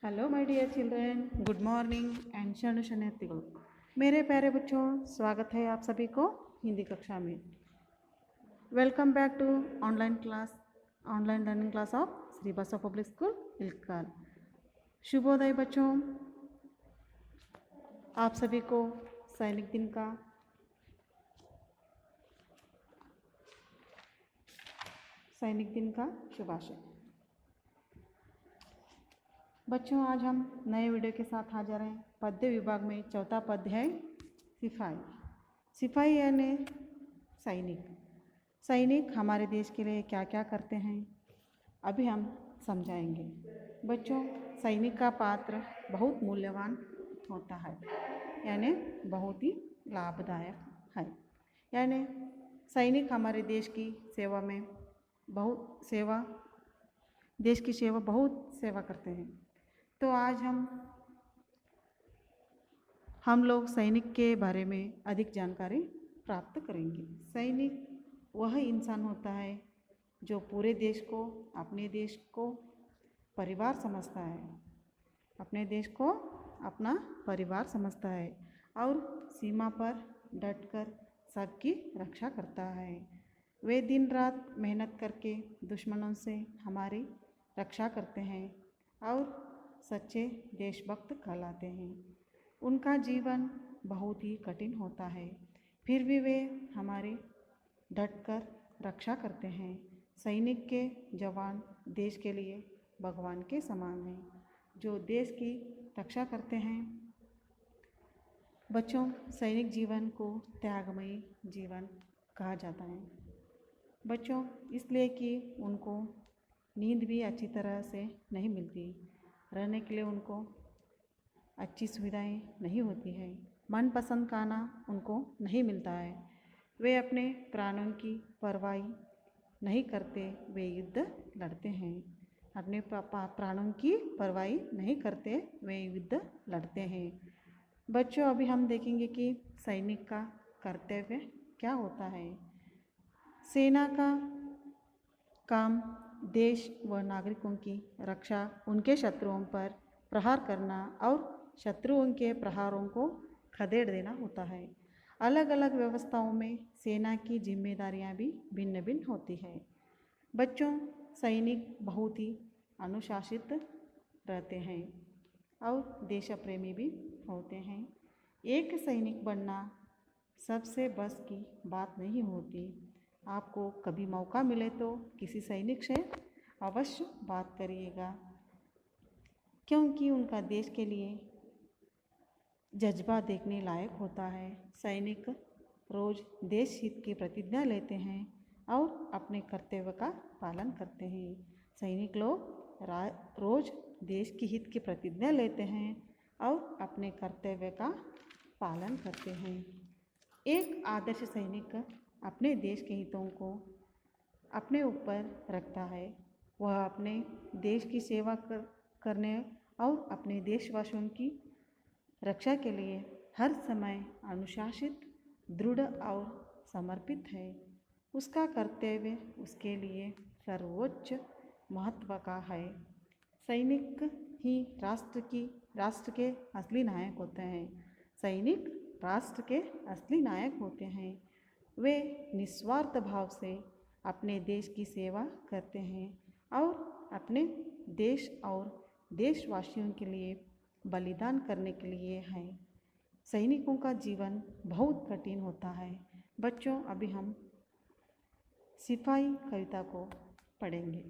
Hello my dear children, good morning and शरणु शरणार्थियों। मेरे प्यारे बच्चों, स्वागत है आप सभी को हिंदी कक्षा में। Welcome back to online learning class of Shri Basava public school Ilkal. शुभोदय बच्चों, आप सभी को सैनिक दिन का शुभाशय। बच्चों, आज हम नए वीडियो के साथ हाजिर हैं। पद्य विभाग में चौथा पद्य है सिपाही। सिपाही यानी सैनिक। सैनिक हमारे देश के लिए क्या क्या करते हैं, अभी हम समझाएंगे। बच्चों, सैनिक का पात्र बहुत मूल्यवान होता है, यानी बहुत ही लाभदायक है। यानी सैनिक हमारे देश की सेवा में देश की बहुत सेवा करते हैं। तो आज हम लोग सैनिक के बारे में अधिक जानकारी प्राप्त करेंगे। सैनिक वह इंसान होता है जो पूरे देश को, अपने देश को परिवार समझता है, अपने देश को अपना परिवार समझता है और सीमा पर डटकर सबकी रक्षा करता है। वे दिन रात मेहनत करके दुश्मनों से हमारी रक्षा करते हैं और सच्चे देशभक्त कहलाते हैं। उनका जीवन बहुत ही कठिन होता है, फिर भी वे हमारे डटकर रक्षा करते हैं। सैनिक के जवान देश के लिए भगवान के समान हैं, जो देश की रक्षा करते हैं। बच्चों, सैनिक जीवन को त्यागमयी जीवन कहा जाता है। बच्चों, इसलिए कि उनको नींद भी अच्छी तरह से नहीं मिलती, रहने के लिए उनको अच्छी सुविधाएं नहीं होती है, मनपसंद खाना उनको नहीं मिलता है। वे अपने प्राणों की परवाह नहीं करते, वे युद्ध लड़ते हैं। अपने प्राणों की परवाह नहीं करते, वे युद्ध लड़ते हैं। बच्चों, अभी हम देखेंगे कि सैनिक का कर्तव्य क्या होता है। सेना का काम देश व नागरिकों की रक्षा, उनके शत्रुओं पर प्रहार करना और शत्रुओं के प्रहारों को खदेड़ देना होता है। अलग अलग व्यवस्थाओं में सेना की जिम्मेदारियां भी भिन्न भिन्न होती है। बच्चों, सैनिक बहुत ही अनुशासित रहते हैं और देश प्रेमी भी होते हैं। एक सैनिक बनना सबसे बस की बात नहीं होती। आपको कभी मौका मिले तो किसी सैनिक से अवश्य बात करिएगा, क्योंकि उनका देश के लिए जज्बा देखने लायक होता है। सैनिक रोज देश हित की प्रतिज्ञा लेते हैं और अपने कर्तव्य का पालन करते हैं। सैनिक लोग रोज देश की हित की प्रतिज्ञा लेते हैं और अपने कर्तव्य का पालन करते हैं। एक आदर्श सैनिक अपने देश के हितों को अपने ऊपर रखता है। वह अपने देश की सेवा करने और अपने देशवासियों की रक्षा के लिए हर समय अनुशासित, दृढ़ और समर्पित है। उसका कर्तव्य उसके लिए सर्वोच्च महत्व का है। सैनिक ही राष्ट्र के असली नायक होते हैं। सैनिक राष्ट्र के असली नायक होते हैं। वे निस्वार्थ भाव से अपने देश की सेवा करते हैं और अपने देश और देशवासियों के लिए बलिदान करने के लिए हैं। सैनिकों का जीवन बहुत कठिन होता है। बच्चों, अभी हम सिपाही कविता को पढ़ेंगे।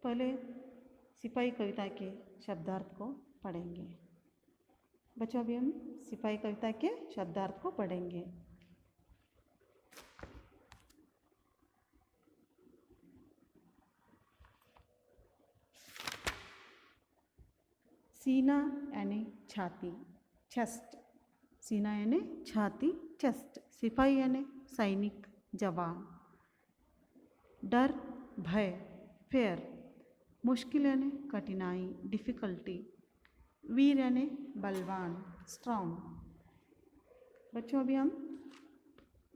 पहले सिपाही कविता के शब्दार्थ को पढ़ेंगे। बच्चों, अभी हम सिपाही कविता के शब्दार्थ को पढ़ेंगे। सीना यानी छाती, चेस्ट। सीना यानी छाती, चेस्ट। सिपाही यानी सैनिक, जवान। डर, भय, फेयर। मुश्किल यानी कठिनाई, डिफ़िकल्टी। वीर यानी बलवान, स्ट्रॉन्ग। बच्चों, अभी हम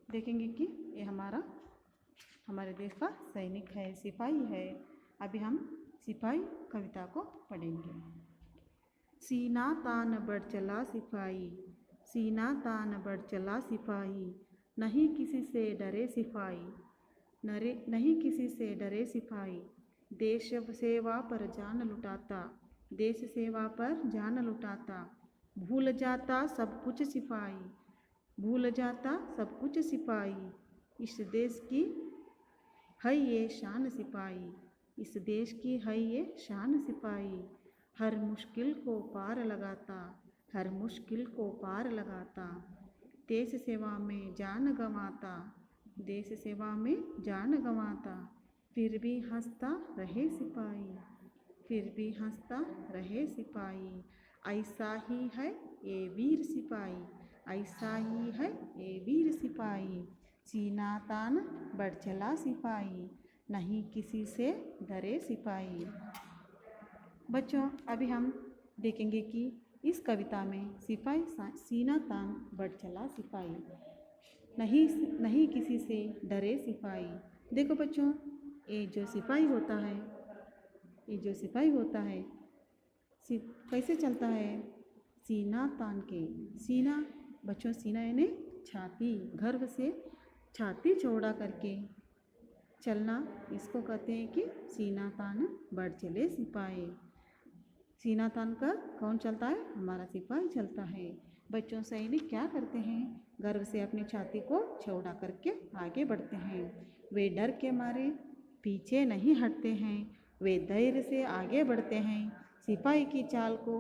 देखेंगे कि ये हमारे देश का सैनिक है, सिपाही है। अभी हम सिपाही कविता को पढ़ेंगे। सीना तान बढ़ चला सिपाही, सीना तान बढ़ चला सिपाही, नहीं किसी से डरे सिपाही, नहीं किसी से डरे सिपाही, देश सेवा पर जान लुटाता, देश सेवा पर जान लुटाता, भूल जाता सब कुछ सिपाही, भूल जाता सब कुछ सिपाही, इस देश की है ये शान सिपाही, इस देश की है ये शान सिपाही, हर मुश्किल को पार लगाता, हर मुश्किल को पार लगाता, देश सेवा में जान गंवाता, देश सेवा में जान गंवाता, फिर भी हंसता रहे सिपाही, फिर भी हंसता रहे सिपाही, ऐसा ही है ये वीर सिपाही, ऐसा ही है ये वीर सिपाही, सीना तान बढ़ चला सिपाही, नहीं किसी से डरे सिपाही। बच्चों, अभी हम देखेंगे कि इस कविता में सिपाही सीना तान बढ़ चला सिपाही, नहीं किसी से डरे सिपाही। देखो बच्चों, ये जो सिपाही होता है, ये जो सिपाही होता है कैसे चलता है? सीना तान के। सीना बच्चों, सीना यानी छाती, गर्व से छाती चौड़ा करके चलना, इसको कहते हैं कि सीना तान बढ़ चले सिपाही। सीना तान कर कौन चलता है? हमारा सिपाही चलता है। बच्चों, सैनिक क्या करते हैं? गर्व से अपनी छाती को चौड़ा करके आगे बढ़ते हैं। वे डर के मारे पीछे नहीं हटते हैं, वे धैर्य से आगे बढ़ते हैं। सिपाही की चाल को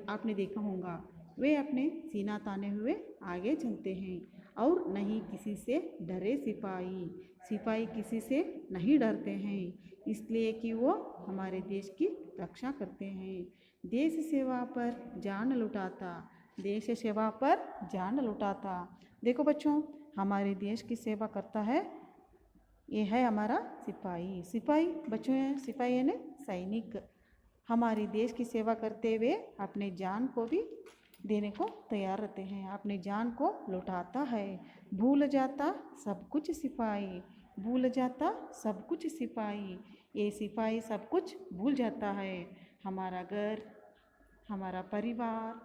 आपने देखा होगा, वे अपने सीना ताने हुए आगे चलते हैं और नहीं किसी से डरे सिपाही। सिपाही किसी से नहीं डरते हैं, इसलिए कि वो हमारे देश की रक्षा करते हैं। देश सेवा पर जान लुटाता, देश सेवा पर जान लुटाता। देखो बच्चों, हमारे देश की सेवा करता है, ये है हमारा सिपाही। सिपाही बच्चों है, सिपाही यानी सैनिक, हमारे देश की सेवा करते हुए अपने जान को भी देने को तैयार रहते हैं, अपने जान को लुटाता है। भूल जाता सब कुछ सिपाही, भूल जाता सब कुछ सिपाही, ये सिपाही सब कुछ भूल जाता है। हमारा घर, हमारा परिवार,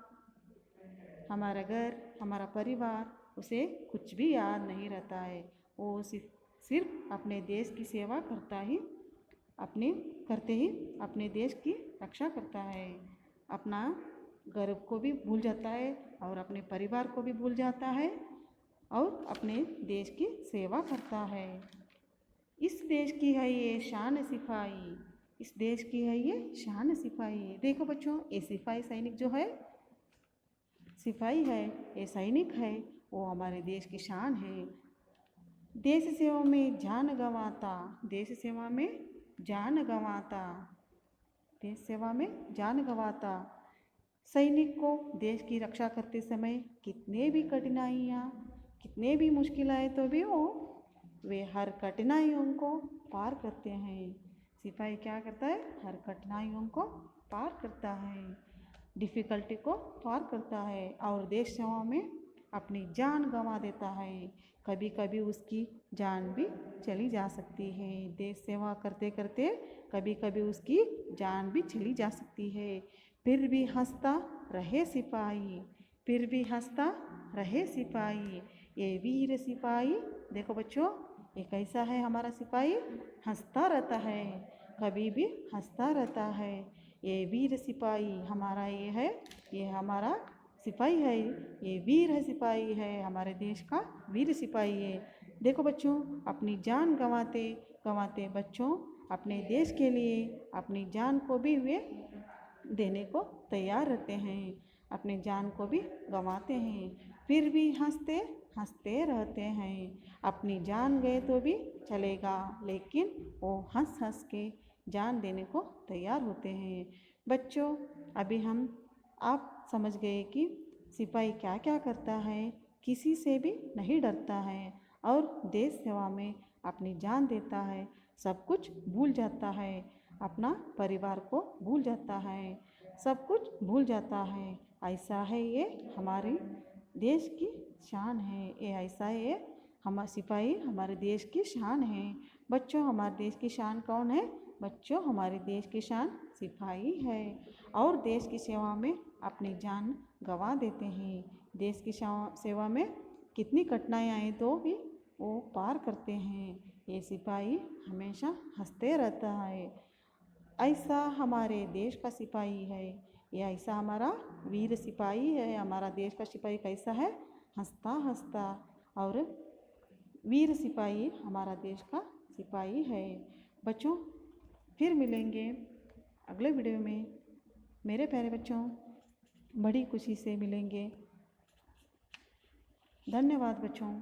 हमारा घर, हमारा परिवार, उसे कुछ भी याद नहीं रहता है। वो सिर्फ अपने देश की सेवा करते ही अपने देश की रक्षा करता है। अपना गर्व को भी भूल जाता है और अपने परिवार को भी भूल जाता है और अपने देश की सेवा करता है। इस देश की है ये शान सिपाही, इस देश की है ये शान सिपाही। देखो बच्चों, ये सिपाही सैनिक जो है, सिपाही है, ये सैनिक है, वो हमारे देश की शान है। देश सेवा में जान गंवाता, देश सेवा में जान गंवाता, देश सेवा में जान गंवाता। सैनिक को देश की रक्षा करते समय कितने भी कठिनाइयाँ, कितने भी मुश्किल आए तो भी वे हर कठिनाइयों को पार करते हैं। सिपाही क्या करता है? हर कठिनाइयों को पार करता है, डिफ़िकल्टी को पार करता है और देश सेवा में अपनी जान गंवा देता है। कभी कभी उसकी जान भी चली जा सकती है। देश सेवा करते करते कभी कभी उसकी जान भी चली जा सकती है। फिर भी हंसता रहे सिपाही, फिर भी हंसता रहे सिपाही, ये वीर सिपाही। देखो बच्चों, ये कैसा है हमारा सिपाही? हंसता रहता है, कभी भी हंसता रहता है। ये वीर सिपाही हमारा ये है, ये हमारा सिपाही है, ये वीर है, सिपाही है, हमारे देश का वीर सिपाही है। देखो बच्चों, अपनी जान गंवाते गंवाते बच्चों अपने देश के लिए अपनी जान को भी वे देने को तैयार रहते हैं, अपने जान को भी गंवाते हैं, फिर भी हंसते हंसते रहते हैं। अपनी जान गए तो भी चलेगा, लेकिन वो हंस हंस के जान देने को तैयार होते हैं। बच्चों, अभी आप समझ गए कि सिपाही क्या क्या करता है, किसी से भी नहीं डरता है और देश सेवा में अपनी जान देता है, सब कुछ भूल जाता है, अपना परिवार को भूल जाता है, सब कुछ भूल जाता है। ऐसा है ये हमारी देश की शान है। ये ऐसा है, हम सिपाही हमारे देश की शान है। बच्चों, हमारे देश की शान कौन है? बच्चों, हमारे देश की शान सिपाही है और देश की सेवा में अपनी जान गंवा देते हैं। देश की सेवा में कितनी कठिनाइयाँ आए तो भी वो पार करते हैं। ये सिपाही हमेशा हंसते रहता है। ऐसा हमारे देश का सिपाही है। ये ऐसा हमारा वीर सिपाही है। हमारा देश का सिपाही कैसा है? हंसता हंसता। और वीर सिपाही हमारा देश का सिपाही है। बच्चों, फिर मिलेंगे अगले वीडियो में। मेरे प्यारे बच्चों, बड़ी खुशी से मिलेंगे। धन्यवाद बच्चों।